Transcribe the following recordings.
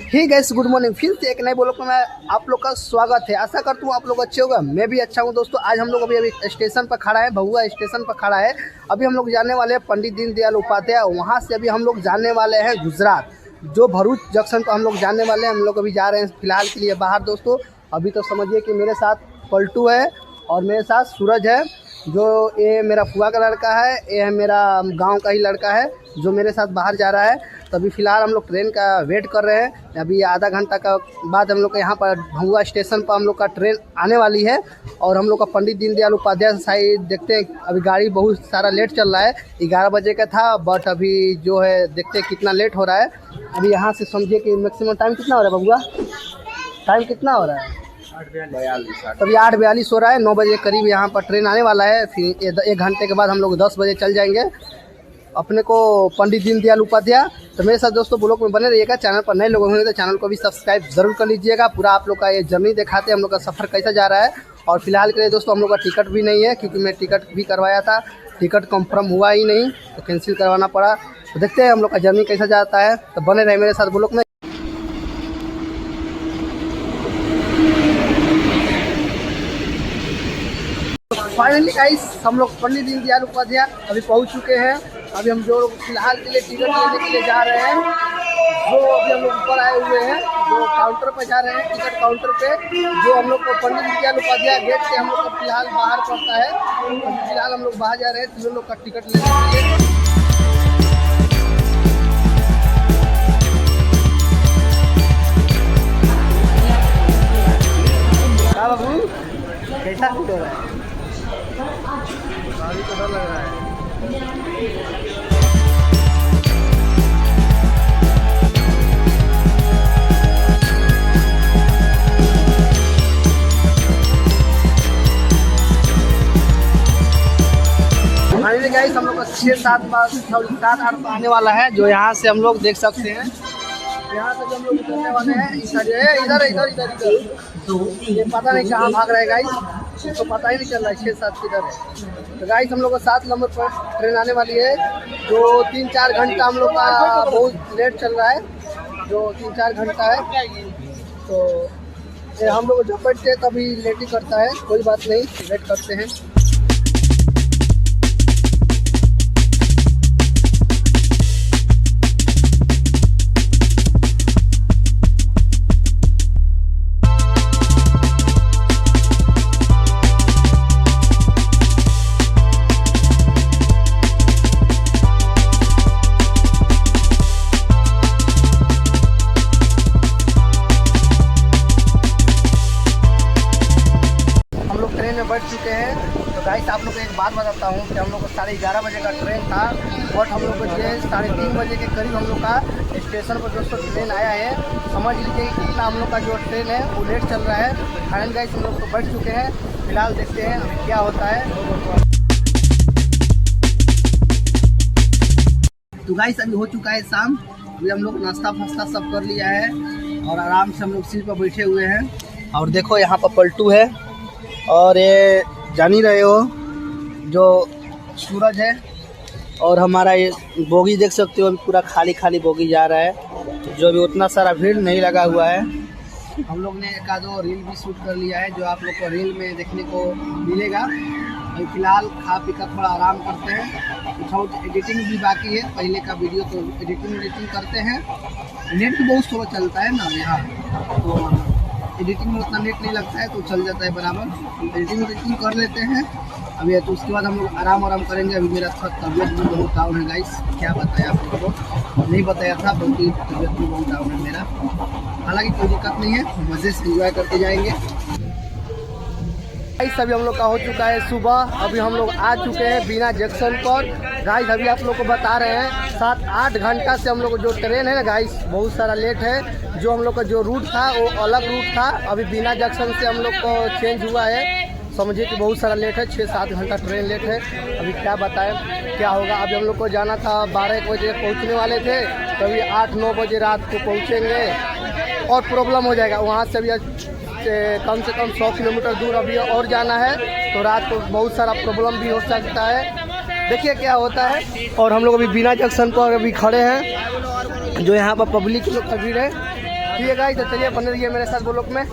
ही guys good morning. फिर से एक नए ब्लॉग में आप लोग का स्वागत है। आशा करता हूँ आप लोग अच्छे होगा, मैं भी अच्छा हूँ। दोस्तों आज हम लोग अभी स्टेशन पर खड़ा है, भहुआ स्टेशन पर खड़ा है। अभी हम लोग जाने वाले हैं पंडित दीनदयाल उपाध्याय। वहाँ से अभी हम लोग जाने वाले हैं गुजरात, जो भरूच जंक्शन पर हम लोग जाने वाले हैं। हम लोग अभी जा रहे हैं फिलहाल के लिए बाहर। दोस्तों अभी तो समझिए कि मेरे साथ पलटू है और मेरे साथ सूरज है, जो ये मेरा फुआ का लड़का है, ये मेरा गांव का ही लड़का है जो मेरे साथ बाहर जा रहा है। तो अभी फ़िलहाल हम लोग ट्रेन का वेट कर रहे हैं। अभी आधा घंटा का बाद हम लोग का यहाँ पर भहुआ स्टेशन पर हम लोग का ट्रेन आने वाली है। और हम लोग का पंडित दीनदयाल उपाध्याय साइड देखते हैं। अभी गाड़ी बहुत सारा लेट चल रहा है, 11 बजे का था, बट अभी जो है देखते हैं कितना लेट हो रहा है। अभी यहाँ से समझिए कि मैक्सिमम टाइम कितना हो रहा है बबुआ, टाइम कितना हो रहा है? 8:42। तभी 8:42 हो रहा है। 9 बजे करीब यहाँ पर ट्रेन आने वाला है। फिर 1 घंटे के बाद हम लोग 10 बजे चल जाएंगे अपने को पंडित दीनदयाल उपाध्याय। तो मेरे साथ दोस्तों ब्लॉग में बने रहिएगा। चैनल पर नए लोग होंगे तो चैनल को भी सब्सक्राइब जरूर कर लीजिएगा। पूरा आप लोग का ये जर्नी दिखाते हैं हम लोग का सफ़र कैसा जा रहा है। और फिलहाल के लिए दोस्तों हम लोग का टिकट भी नहीं है, क्योंकि मैं टिकट भी करवाया था, टिकट कंफर्म हुआ ही नहीं तो कैंसिल करवाना पड़ा। तो देखते हैं हम लोग का जर्नी कैसा जाता है। तो बने रहे मेरे साथ ब्लॉग में। फाइनली गाइस हम लोग पंडित दीनदयाल उपाध्याय अभी पहुंच चुके हैं। अभी हम जो फिलहाल के लिए टिकट लेने के लिए जा रहे हैं, जो अभी हम लोग ऊपर आए हुए हैं, जो काउंटर पर जा रहे हैं, टिकट काउंटर पे, जो हम लोग को पंडित दीनदयाल उपाध्याय गेट से हम लोग को फिलहाल बाहर पड़ता है। अभी फिलहाल हम लोग बाहर जा रहे हैं तीनों लोग का टिकट लेने के लिए। क्या बाबू कैसा फील हो रहा है? अभी तो डर लग रहा है। फाइनली गाइस हम लोग का 6-7 आने वाला है, जो यहाँ से हम लोग देख सकते हैं। यहाँ से जो हम लोग उतरने वाले हैं इधर ये पता नहीं कहाँ भाग रहा है गाइस, तो पता ही नहीं चल रहा है 6-7 किधर है। तो गाइस हम लोग का 7 नंबर पर ट्रेन आने वाली है, जो 3-4 घंटा हम लोग का बहुत लेट चल रहा है, जो 3-4 घंटा है। तो हम लोग जब बैठते हैं तभी लेट ही करता है, कोई बात नहीं, वेट करते हैं। बैठ चुके हैं। तो गाइस आप लोग को एक बात बताता हूँ कि हम लोग को 11:30 बजे का ट्रेन था, बट हम लोग को जो 3:30 बजे के करीब हम लोग का स्टेशन पर दोस्तों ट्रेन आया है। समझ लीजिए कितना हम लोग का जो ट्रेन है वो लेट चल रहा है। फाइनल गाइस हम लोग तो बैठ चुके हैं, फिलहाल देखते हैं अभी क्या होता है। तो गाइस अभी हो चुका है शाम। अभी हम लोग नाश्ता फास्ता सब कर लिया है और आराम से हम लोग सीट पर बैठे हुए हैं। और देखो यहाँ पर पलटू है और ये जान ही रहे हो जो सूरज है। और हमारा ये बोगी देख सकते हो, पूरा खाली खाली बोगी जा रहा है, जो भी उतना सारा भीड़ नहीं लगा हुआ है। हम लोग ने एक आधो रील भी शूट कर लिया है, जो आप लोग को रील में देखने को मिलेगा। अभी फिलहाल खा पी कर थोड़ा आराम करते हैं। कुछ एडिटिंग भी बाकी है, पहले का वीडियो तो एडिटिंग करते हैं। नेट भी बहुत स्लो चलता है ना यहाँ, तो एडिटिंग में उतना नेट नहीं लगता है, तो चल जाता है बराबर। एडिटिंग कर लेते हैं अभी, तो उसके बाद हम लोग आराम करेंगे। अभी मेरा तबीयत भी बहुत डाउन है गाइस, क्या बताया आप लोगों को, नहीं बताया था, बल्कि तबीयत भी बहुत डाउन है मेरा। हालांकि कोई दिक्कत नहीं है, मज़े से एंजॉय करते जाएंगे। गाइस अभी हम लोग का हो चुका है सुबह। अभी हम लोग आ चुके हैं बीना जंक्शन पर। गाइस अभी आप लोग को बता रहे हैं 7-8 घंटा से हम लोग को जो ट्रेन है ना गाइस, बहुत सारा लेट है। जो हम लोग का जो रूट था वो अलग रूट था, अभी बीना जंक्शन से हम लोग को चेंज हुआ है। समझिए कि बहुत सारा लेट है, 6-7 घंटा ट्रेन लेट है। अभी क्या बताएं क्या होगा। अभी हम लोग को जाना था 12-1 बजे पहुँचने वाले थे, तो अभी 8-9 बजे रात को पहुँचेंगे और प्रॉब्लम हो जाएगा। वहाँ से अभी कम से कम 100 किलोमीटर दूर अभी और जाना है, तो रात को बहुत सारा प्रॉब्लम भी हो सकता है। देखिए क्या होता है। और हम लोग अभी बिना जंक्शन पर अभी खड़े हैं, जो यहाँ पर पब्लिक लोग का भीड़ है, ठीक है गाइस, तो चलिए बने रहिए मेरे साथ ब्लॉग में।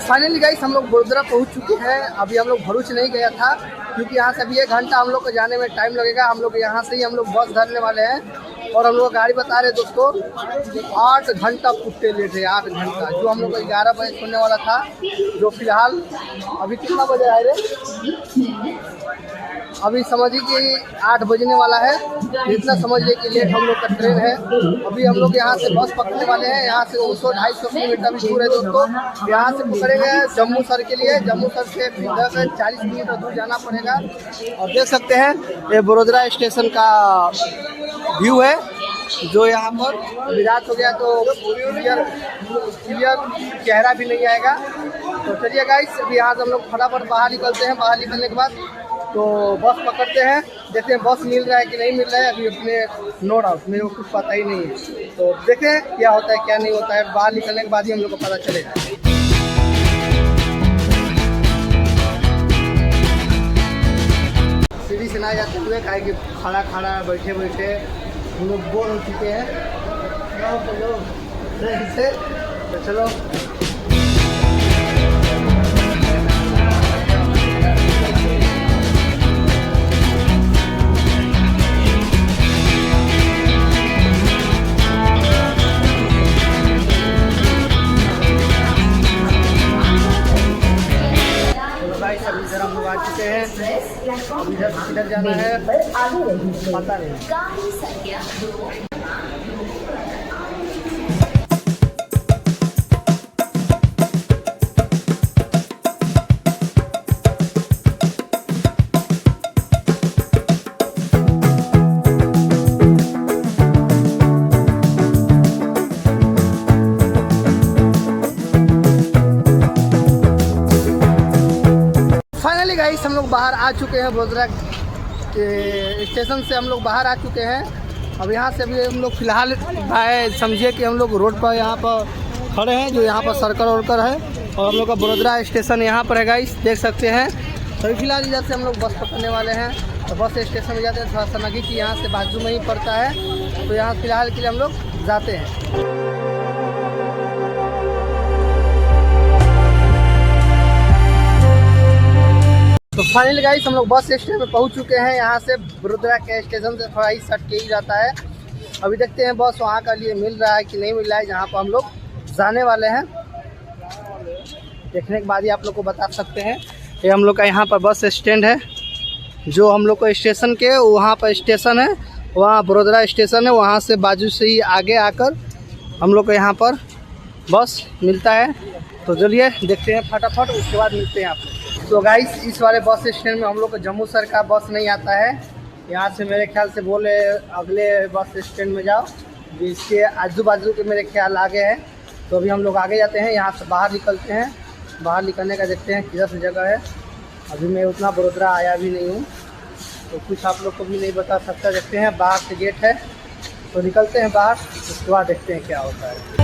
फाइनली गाइस हम लोग वडोदरा पहुंच चुके हैं। अभी हम लोग भरूच नहीं गया था क्योंकि यहाँ से अभी 1 घंटा हम लोग को जाने में टाइम लगेगा। हम लोग यहाँ से ही हम लोग बस धरने वाले हैं और हम लोग गाड़ी बता रहे हैं दोस्तों 8 घंटा कुत्ते लेट है। 8 घंटा जो हम लोग को 11 बजे छोड़ने वाला था, जो फिलहाल अभी कितना बजे आए रे, अभी समझिए कि 8 बजने वाला है। इतना समझिए कि लेट हम लोग का ट्रेन है। अभी हम लोग यहाँ से बस पकड़ने वाले हैं। यहाँ से 200-250 किलोमीटर भी दूर है दोस्तों। यहाँ से पकड़ेंगे जम्मू सर के लिए। जम्मू सर से 40 किलोमीटर दूर जाना पड़ेगा। और देख सकते हैं ये वडोदरा स्टेशन का व्यू है, जो यहाँ पर अभी रात हो गया तो क्लियर चेहरा भी नहीं आएगा। तो चलिए गाइस, अभी यहाँ से हम लोग फटाफट बाहर निकलते हैं। बाहर निकलने के बाद तो बस पकड़ते हैं, देखते हैं बस मिल रहा है कि नहीं मिल रहा है। अभी अपने नो डाउट मेरे को कुछ पता ही नहीं है, तो देखते हैं क्या होता है क्या नहीं होता है। बाहर निकलने के बाद ही हम लोग को पता चलेगा। सीढ़ी से ना जाते हुए काहे कि खड़ा खड़ा बैठे बैठे हम लोग बोर हो चुके हैं। तो चलो इधर हम लोग आ चुके हैं। अब इधर किधर जाना है पता नहीं। गाइस हम लोग बाहर आ चुके हैं। वडोदरा के स्टेशन से हम लोग बाहर आ चुके हैं। अब यहाँ से अभी हम लोग फ़िलहाल समझिए कि हम लोग रोड पर यहाँ पर खड़े हैं, जो यहाँ पर सर्कल वर्कर है। और हम लोग का वडोदरा स्टेशन यहाँ पर है गाइस, देख सकते हैं। तो फिलहाल इधर से हम लोग बस पकड़ने वाले हैं। तो बस स्टेशन में जाते हैं, थोड़ा सा नज़दीक यहाँ से बाजू में ही पड़ता है। तो यहाँ फ़िलहाल के लिए हम लोग जाते हैं। तो फाइनली गाइस हम लोग बस स्टेशन में पहुंच चुके हैं। यहाँ से वडोदरा के स्टेशन से थोड़ा ही सट के ही जाता है। अभी देखते हैं बस वहाँ का लिए मिल रहा है कि नहीं मिल रहा है, जहाँ पर हम लोग जाने वाले हैं। देखने के बाद ही आप लोग को बता सकते हैं। ये हम लोग का यहाँ पर बस स्टैंड है, जो हम लोग को स्टेशन के वहाँ पर स्टेशन है, वहाँ वडोदरा स्टेशन है। वहाँ से बाजू से ही आगे आकर हम लोग को यहाँ पर बस मिलता है। तो चलिए देखते हैं फटाफट, उसके बाद मिलते हैं आप लोग। तो गाइस इस वाले बस स्टैंड में हम लोग को जम्मू सर का बस नहीं आता है। यहाँ से मेरे ख्याल से बोले अगले बस स्टैंड में जाओ, इसके आजू बाजू के मेरे ख्याल आगे है। तो अभी हम लोग आगे जाते हैं, यहाँ से बाहर निकलते हैं। बाहर निकलने का देखते हैं किधर से जगह है। अभी मैं उतना वडोदरा आया भी नहीं हूँ, तो कुछ आप लोग को भी नहीं बता सकता। देखते हैं बाहर से गेट है, तो निकलते हैं बाहर, उसके बाद देखते हैं क्या होता है।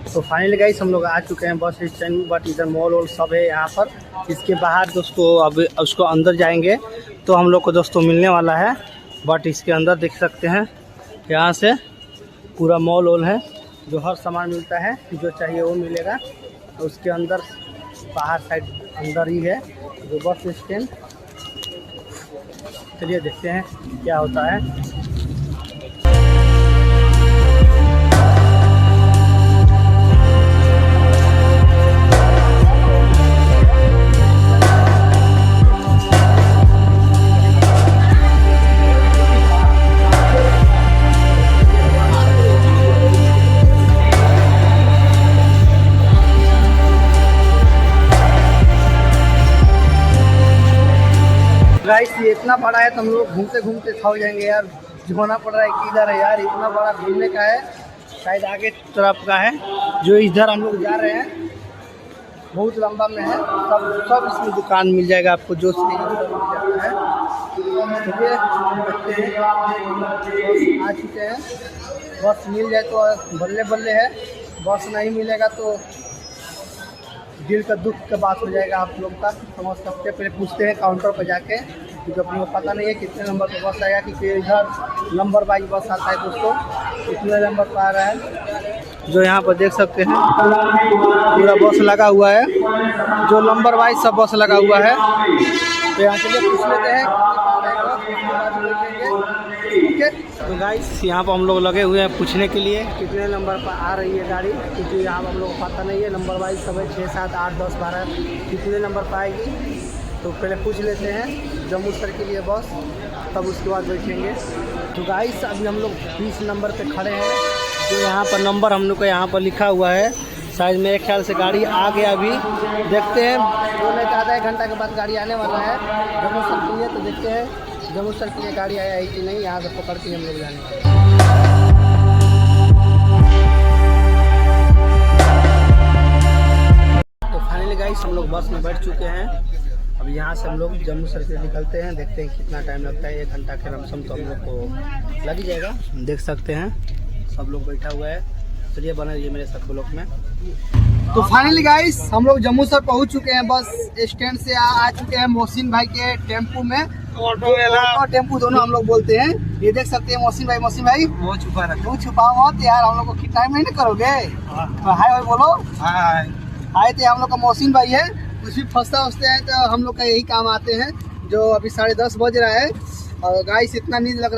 तो फाइनली गाइस हम लोग आ चुके हैं बस स्टैंड, बट इधर मॉल वॉल सब है यहाँ पर। इसके बाहर दोस्तों अब उसको अंदर जाएंगे तो हम लोग को दोस्तों मिलने वाला है। बट इसके अंदर देख सकते हैं यहाँ से पूरा मॉल वॉल है, जो हर सामान मिलता है, जो चाहिए वो मिलेगा। तो उसके अंदर बाहर साइड अंदर ही है जो बस स्टैंड। चलिए देखते हैं क्या होता है। इतना बड़ा है तो हम लोग घूमते घूमते थक जाएंगे यार। झुमाना पड़ रहा है किधर है यार, इतना बड़ा घूमने का है। शायद आगे तरफ का है जो इधर हम लोग जा रहे हैं, बहुत लंबा में है। सब इसमें दुकान मिल जाएगा आपको जो चाहिए मिल जाता है। चलिए देखते हैं, आ चुके हैं। बस मिल जाए तो बल्ले बल्ले है, बस नहीं मिलेगा तो दिल का दुख का बात हो जाएगा। आप लोग का समझ सकते हैं। पहले पूछते हैं काउंटर पर जाके, क्योंकि अपने को पता नहीं है कितने नंबर पर बस आएगा, क्योंकि इधर नंबर वाइज बस आता है दोस्तों। कितने नंबर पर आ रहा है जो यहाँ पर देख सकते हैं, पूरा बस लगा हुआ है, जो नंबर वाइज सब बस लगा हुआ है। तो यहाँ चलिए पूछ लेते हैं। तो गाइस यहाँ पर हम लोग लगे हुए हैं पूछने के लिए कितने नंबर पर आ रही है गाड़ी, क्योंकि यहाँ पर हम लोग को पता नहीं है। नंबर वाइज सब 6, 7, 8, 10, 12 कितने नंबर पर आएगी। तो पहले पूछ लेते हैं जम्मू सर के लिए बस, तब उसके बाद बैठेंगे। तो गाइस अभी हम लोग 20 नंबर पे खड़े हैं, जो यहाँ पर नंबर हम लोग का यहाँ पर लिखा हुआ है। शायद मेरे ख्याल से गाड़ी आ गया, अभी देखते हैं। वो नहीं तो आधा 1 घंटा के बाद गाड़ी आने वाला है जम्मू सर के लिए। तो देखते हैं जम्मू सर के लिए गाड़ी आया है कि नहीं, यहाँ से पकड़ के हम लोग जाने वाले। तो फाइनली गाइस हम लोग बस में बैठ चुके हैं। अब यहाँ से हम लोग जम्मू सर से निकलते हैं, देखते हैं कितना टाइम लगता है। 1 घंटा के लमसम तो हम लोग को लग ही जाएगा। देख सकते हैं सब लोग बैठा हुआ है। चलिए बने रहिए मेरे साथ ब्लॉक में। तो फाइनली गाइस हम लोग जम्मू सर पहुँच चुके हैं। बस स्टैंड से आ चुके हैं मोहसिन भाई के टेम्पू में। ऑटो टेम्पू दोनों हम लोग बोलते हैं। ये देख सकते हैं मोहसिन भाई वो छुपा मत यार, हम लोग को टाइम नहीं करोगे। हाय भाई बोलो। हाय तो हम लोग का मोहसिन भाई है, कुछ भी फंसता हैं तो हम लोग का यही काम आते हैं। जो अभी 10:30 बज रहा है और गाइस इतना नींद लग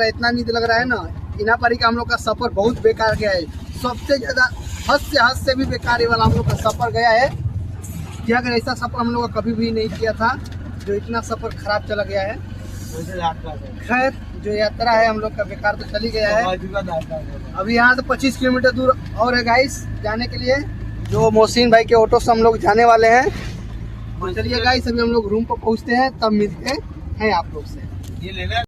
रहा है ना। इनापारी का हम लोग का सफ़र बहुत बेकार गया है, सबसे ज़्यादा हद से भी बेकार वाला हम लोग का सफ़र गया है। क्या अगर ऐसा सफ़र हम लोग का कभी भी नहीं किया था, जो इतना सफ़र खराब चला गया है। खैर जो यात्रा है हम लोग का बेकार तो चली गया है। अभी यहाँ से 25 किलोमीटर दूर और है गाइस जाने के लिए, जो मोहसिन भाई के ऑटो से हम लोग जाने वाले हैं। तो चलिए गाइस अभी हम लोग रूम पर पहुँचते हैं, तब मिलते हैं आप लोग से। ये लेना